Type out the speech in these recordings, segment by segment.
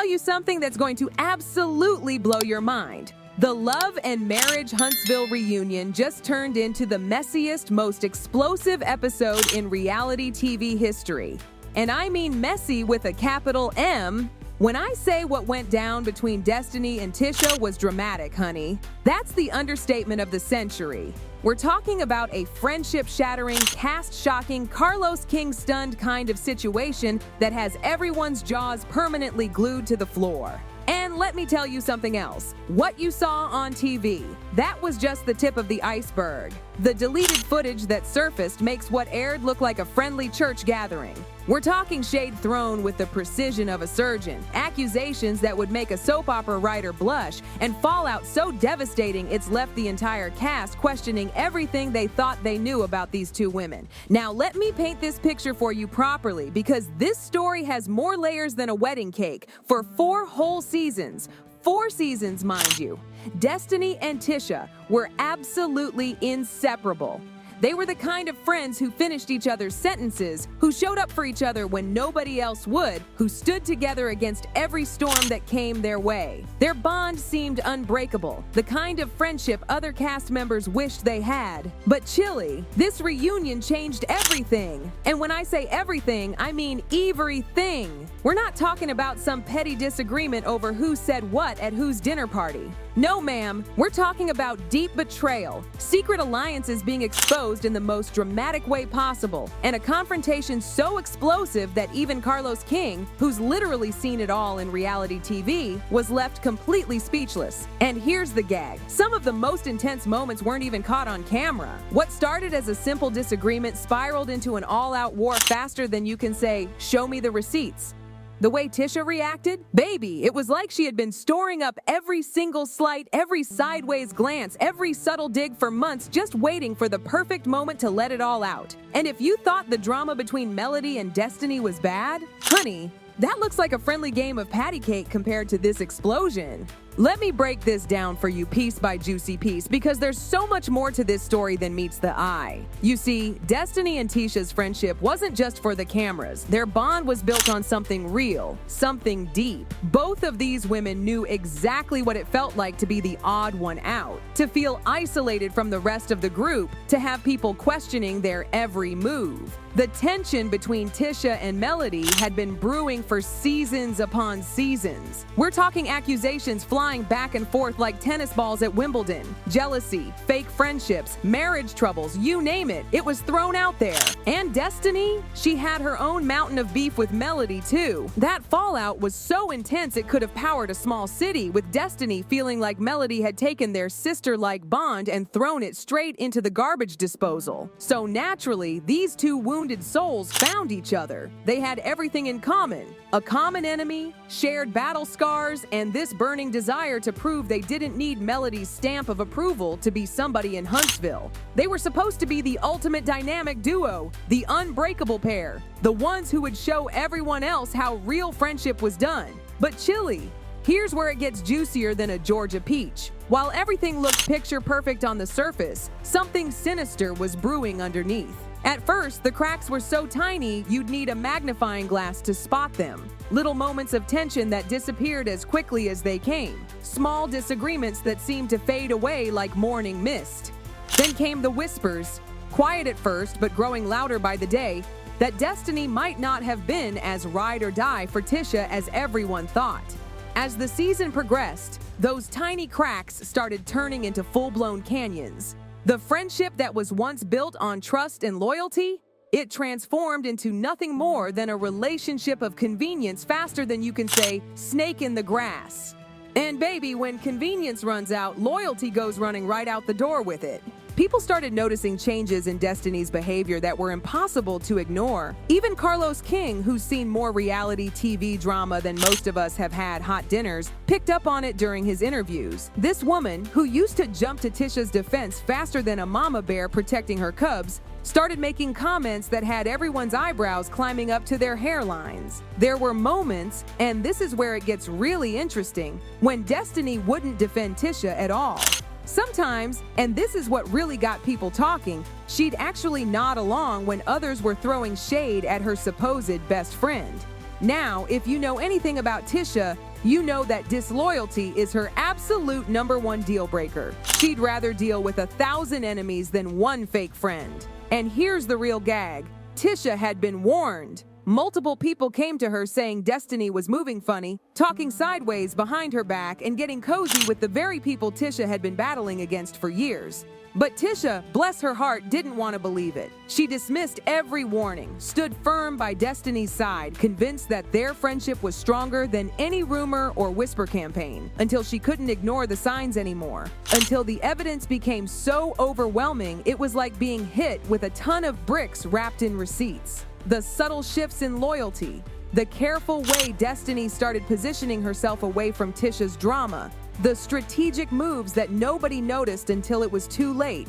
tell you something that's going to absolutely blow your mind. The Love and Marriage Huntsville reunion just turned into the messiest, most explosive episode in reality TV history. And I mean messy with a capital M. When I say what went down between Destiny and Tisha was dramatic, honey, that's the understatement of the century. We're talking about a friendship-shattering, cast-shocking, Carlos King-stunned kind of situation that has everyone's jaws permanently glued to the floor. And let me tell you something else. What you saw on TV, that was just the tip of the iceberg. The deleted footage that surfaced makes what aired look like a friendly church gathering. We're talking shade thrown with the precision of a surgeon, accusations that would make a soap opera writer blush, and fallout so devastating it's left the entire cast questioning everything they thought they knew about these two women. Now let me paint this picture for you properly, because this story has more layers than a wedding cake for 4 whole seasons. 4 seasons, mind you. Destiny and Tisha were absolutely inseparable. They were the kind of friends who finished each other's sentences, who showed up for each other when nobody else would, who stood together against every storm that came their way. Their bond seemed unbreakable, the kind of friendship other cast members wished they had. But chilly, this reunion changed everything. And when I say everything, I mean everything. We're not talking about some petty disagreement over who said what at whose dinner party. No, ma'am, we're talking about deep betrayal, secret alliances being exposed in the most dramatic way possible, and a confrontation so explosive that even Carlos King, who's literally seen it all in reality TV, was left completely speechless. And here's the gag. Some of the most intense moments weren't even caught on camera. What started as a simple disagreement spiraled into an all-out war faster than you can say, "Show me the receipts." The way Tisha reacted? Baby, it was like she had been storing up every single slight, every sideways glance, every subtle dig for months, just waiting for the perfect moment to let it all out. And if you thought the drama between Melody and Destiny was bad, honey, that looks like a friendly game of patty cake compared to this explosion. Let me break this down for you piece by juicy piece, because there's so much more to this story than meets the eye. You see, Destiny and Tisha's friendship wasn't just for the cameras. Their bond was built on something real, something deep. Both of these women knew exactly what it felt like to be the odd one out, to feel isolated from the rest of the group, to have people questioning their every move. The tension between Tisha and Melody had been brewing for seasons upon seasons. We're talking accusations flying back and forth like tennis balls at Wimbledon. Jealousy, fake friendships, marriage troubles, you name it, it was thrown out there. And Destiny? She had her own mountain of beef with Melody too. That fallout was so intense it could have powered a small city, with Destiny feeling like Melody had taken their sister-like bond and thrown it straight into the garbage disposal. So naturally, these two wounded souls found each other. They had everything in common: a common enemy, shared battle scars, and this burning desire to prove they didn't need Melody's stamp of approval to be somebody in Huntsville. They were supposed to be the ultimate dynamic duo, the unbreakable pair, the ones who would show everyone else how real friendship was done. But chilly, here's where it gets juicier than a Georgia peach. While everything looked picture perfect on the surface, something sinister was brewing underneath. At first, the cracks were so tiny you'd need a magnifying glass to spot them. Little moments of tension that disappeared as quickly as they came. Small disagreements that seemed to fade away like morning mist. Then came the whispers, quiet at first but growing louder by the day, that Destiny might not have been as ride or die for Tisha as everyone thought. As the season progressed, those tiny cracks started turning into full-blown canyons. The friendship that was once built on trust and loyalty, it transformed into nothing more than a relationship of convenience faster than you can say, snake in the grass. And baby, when convenience runs out, loyalty goes running right out the door with it. People started noticing changes in Destiny's behavior that were impossible to ignore. Even Carlos King, who's seen more reality TV drama than most of us have had hot dinners, picked up on it during his interviews. This woman, who used to jump to Tisha's defense faster than a mama bear protecting her cubs, started making comments that had everyone's eyebrows climbing up to their hairlines. There were moments, and this is where it gets really interesting, when Destiny wouldn't defend Tisha at all. Sometimes, and this is what really got people talking, she'd actually nod along when others were throwing shade at her supposed best friend. Now, if you know anything about Tisha, you know that disloyalty is her absolute #1 deal breaker. She'd rather deal with 1,000 enemies than one fake friend. And here's the real gag. Tisha had been warned. Multiple people came to her saying Destiny was moving funny, talking sideways behind her back, and getting cozy with the very people Tisha had been battling against for years. But Tisha, bless her heart, didn't want to believe it. She dismissed every warning, stood firm by Destiny's side, convinced that their friendship was stronger than any rumor or whisper campaign, until she couldn't ignore the signs anymore. Until the evidence became so overwhelming, it was like being hit with a ton of bricks wrapped in receipts. The subtle shifts in loyalty, the careful way Destiny started positioning herself away from Tisha's drama, the strategic moves that nobody noticed until it was too late.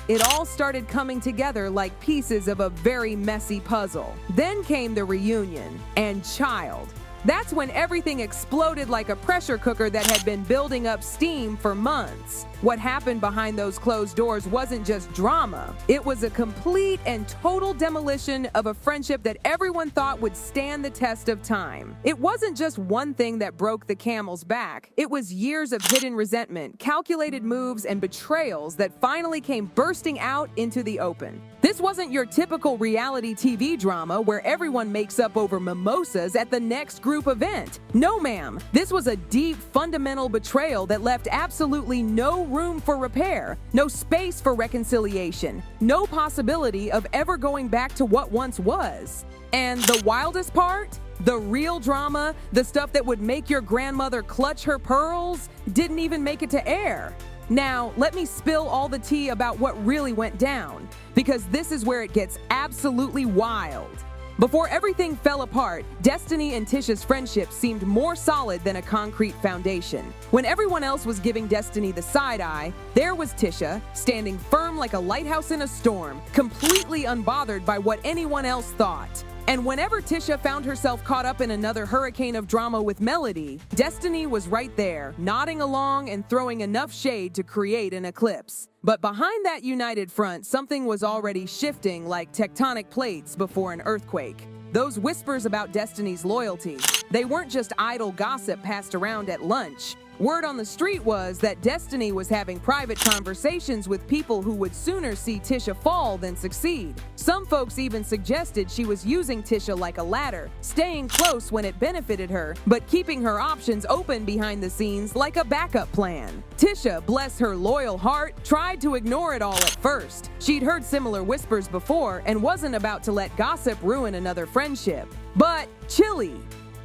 It all started coming together like pieces of a very messy puzzle. Then came the reunion, and child. That's when everything exploded like a pressure cooker that had been building up steam for months. What happened behind those closed doors wasn't just drama. It was a complete and total demolition of a friendship that everyone thought would stand the test of time. It wasn't just one thing that broke the camel's back. It was years of hidden resentment, calculated moves, and betrayals that finally came bursting out into the open. This wasn't your typical reality TV drama where everyone makes up over mimosas at the next group event. No, ma'am. This was a deep, fundamental betrayal that left absolutely no room for repair, no space for reconciliation, no possibility of ever going back to what once was. And the wildest part? The real drama, the stuff that would make your grandmother clutch her pearls, didn't even make it to air. Now, let me spill all the tea about what really went down, because this is where it gets absolutely wild. Before everything fell apart, Destiny and Tisha's friendship seemed more solid than a concrete foundation. When everyone else was giving Destiny the side eye, there was Tisha, standing firm like a lighthouse in a storm, completely unbothered by what anyone else thought. And whenever Tisha found herself caught up in another hurricane of drama with Melody, Destiny was right there, nodding along and throwing enough shade to create an eclipse. But behind that united front, something was already shifting like tectonic plates before an earthquake. Those whispers about Destiny's loyalty, they weren't just idle gossip passed around at lunch. Word on the street was that Destiny was having private conversations with people who would sooner see Tisha fall than succeed. Some folks even suggested she was using Tisha like a ladder, staying close when it benefited her, but keeping her options open behind the scenes like a backup plan. Tisha, bless her loyal heart, tried to ignore it all at first. She'd heard similar whispers before and wasn't about to let gossip ruin another friendship. But chilly.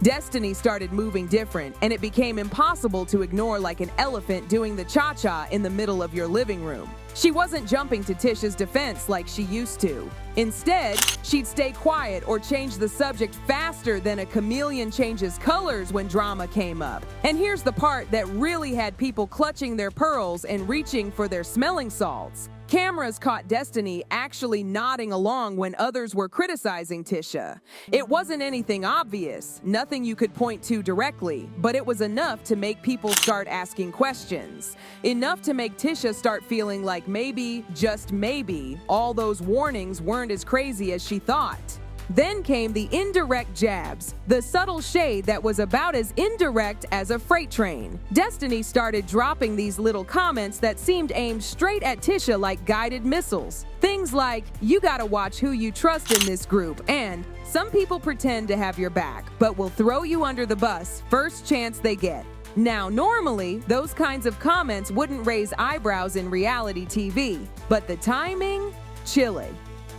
Destiny started moving different, and it became impossible to ignore like an elephant doing the cha-cha in the middle of your living room. She wasn't jumping to Tisha's defense like she used to. Instead, she'd stay quiet or change the subject faster than a chameleon changes colors when drama came up. And here's the part that really had people clutching their pearls and reaching for their smelling salts. Cameras caught Destiny actually nodding along when others were criticizing Tisha. It wasn't anything obvious, nothing you could point to directly, but it was enough to make people start asking questions. Enough to make Tisha start feeling like maybe, just maybe, all those warnings weren't as crazy as she thought. Then came the indirect jabs, the subtle shade that was about as indirect as a freight train. Destiny started dropping these little comments that seemed aimed straight at Tisha like guided missiles. Things like, you gotta watch who you trust in this group, and some people pretend to have your back, but will throw you under the bus first chance they get. Now, normally, those kinds of comments wouldn't raise eyebrows in reality TV, but the timing? Chilly.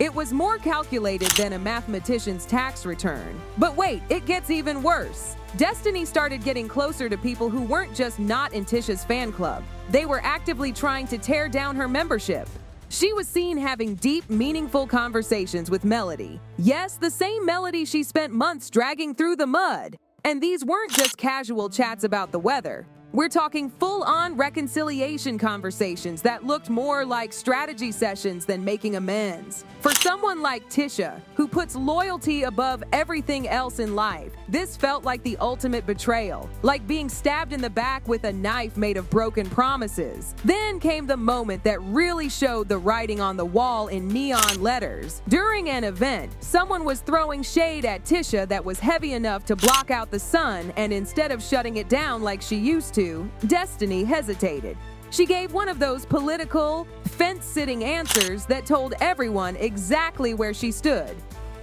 It was more calculated than a mathematician's tax return. But wait, it gets even worse. Destiny started getting closer to people who weren't just not in Tisha's fan club. They were actively trying to tear down her membership. She was seen having deep, meaningful conversations with Melody. Yes, the same Melody she spent months dragging through the mud. And these weren't just casual chats about the weather. We're talking full-on reconciliation conversations that looked more like strategy sessions than making amends. For someone like Tisha, who puts loyalty above everything else in life, this felt like the ultimate betrayal, like being stabbed in the back with a knife made of broken promises. Then came the moment that really showed the writing on the wall in neon letters. During an event, someone was throwing shade at Tisha that was heavy enough to block out the sun, and instead of shutting it down like she used to, Destiny hesitated. She gave one of those political, fence-sitting answers that told everyone exactly where she stood,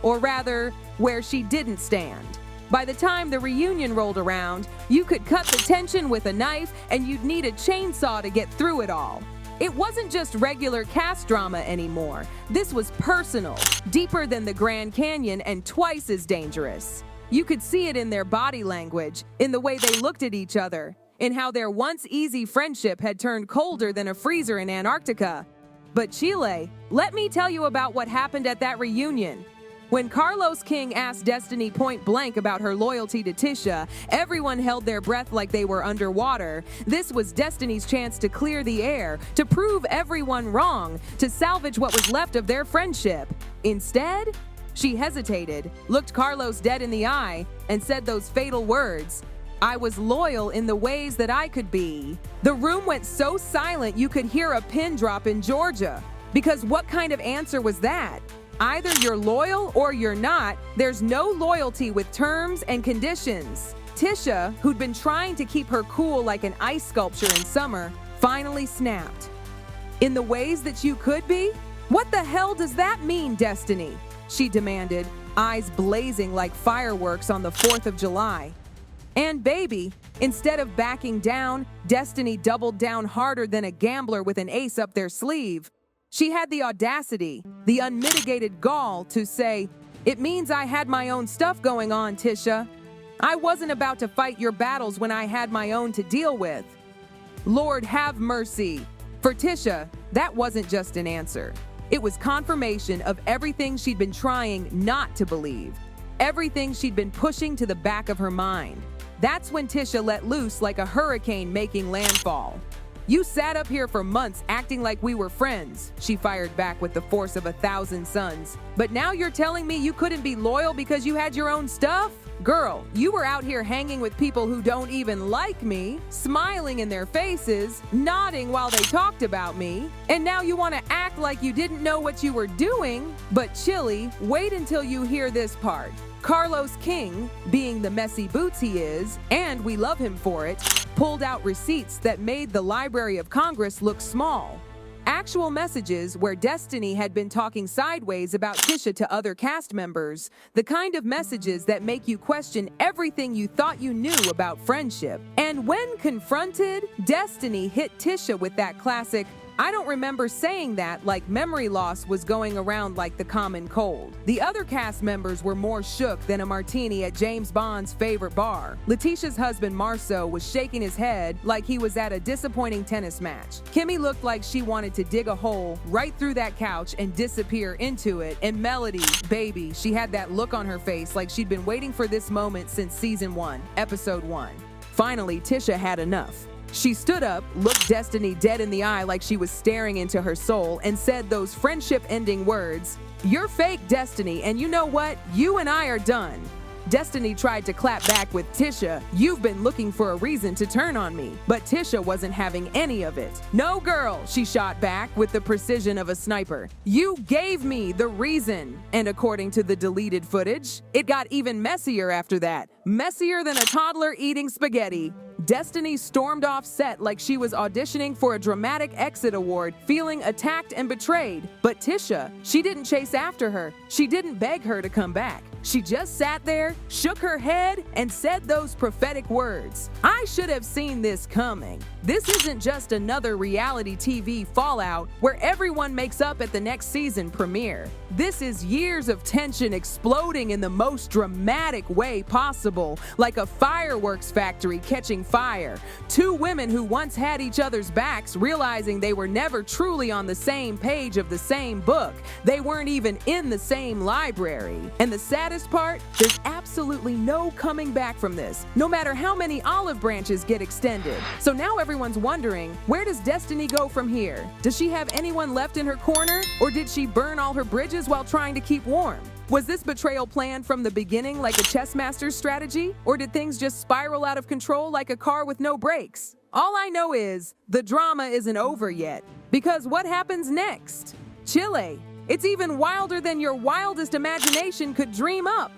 or rather, where she didn't stand. By the time the reunion rolled around, you could cut the tension with a knife and you'd need a chainsaw to get through it all. It wasn't just regular cast drama anymore. This was personal, deeper than the Grand Canyon and twice as dangerous. You could see it in their body language, in the way they looked at each other, in how their once easy friendship had turned colder than a freezer in Antarctica. But Chile, let me tell you about what happened at that reunion. When Carlos King asked Destiny point blank about her loyalty to Tisha, everyone held their breath like they were underwater. This was Destiny's chance to clear the air, to prove everyone wrong, to salvage what was left of their friendship. Instead, she hesitated, looked Carlos dead in the eye, and said those fatal words, "I was loyal in the ways that I could be." The room went so silent you could hear a pin drop in Georgia. Because what kind of answer was that? Either you're loyal or you're not. There's no loyalty with terms and conditions. Tisha, who'd been trying to keep her cool like an ice sculpture in summer, finally snapped. "In the ways that you could be? What the hell does that mean, Destiny?" she demanded, eyes blazing like fireworks on the 4th of July. And baby, instead of backing down, Destiny doubled down harder than a gambler with an ace up their sleeve. She had the audacity, the unmitigated gall to say, "It means I had my own stuff going on, Tisha. I wasn't about to fight your battles when I had my own to deal with." Lord have mercy. For Tisha, that wasn't just an answer. It was confirmation of everything she'd been trying not to believe, everything she'd been pushing to the back of her mind. That's when Tisha let loose like a hurricane making landfall. "You sat up here for months acting like we were friends," she fired back with the force of 1,000 suns. "But now you're telling me you couldn't be loyal because you had your own stuff? Girl, you were out here hanging with people who don't even like me, smiling in their faces, nodding while they talked about me, and now you want to act like you didn't know what you were doing?" But Chili, wait until you hear this part. Carlos King, being the messy boots he is, and we love him for it, pulled out receipts that made the Library of Congress look small. Actual messages where Destiny had been talking sideways about Tisha to other cast members, the kind of messages that make you question everything you thought you knew about friendship. And when confronted, Destiny hit Tisha with that classic, "I don't remember saying that," like memory loss was going around like the common cold. The other cast members were more shook than a martini at James Bond's favorite bar. Letitia's husband Marceau was shaking his head like he was at a disappointing tennis match. Kimmy looked like she wanted to dig a hole right through that couch and disappear into it. And Melody, baby, she had that look on her face like she'd been waiting for this moment since season 1, episode 1. Finally, Tisha had enough. She stood up, looked Destiny dead in the eye like she was staring into her soul, and said those friendship-ending words, "You're fake, Destiny, and you know what? You and I are done." Destiny tried to clap back with Tisha, "You've been looking for a reason to turn on me." But Tisha wasn't having any of it. "No, girl," she shot back with the precision of a sniper. "You gave me the reason." And according to the deleted footage, it got even messier after that. Messier than a toddler eating spaghetti. Destiny stormed off set like she was auditioning for a dramatic exit award, feeling attacked and betrayed. But Tisha, she didn't chase after her. She didn't beg her to come back. She just sat there, shook her head, and said those prophetic words. "I should have seen this coming." This isn't just another reality TV fallout where everyone makes up at the next season premiere. This is years of tension exploding in the most dramatic way possible, like a fireworks factory catching fire. Two women who once had each other's backs realizing they were never truly on the same page of the same book. They weren't even in the same library. And the saddest saddest part? There's absolutely no coming back from this, no matter how many olive branches get extended. So now everyone's wondering, where does Destiny go from here? Does she have anyone left in her corner? Or did she burn all her bridges while trying to keep warm? Was this betrayal planned from the beginning like a chess master's strategy? Or did things just spiral out of control like a car with no brakes? All I know is, the drama isn't over yet. Because what happens next? Chile. It's even wilder than your wildest imagination could dream up.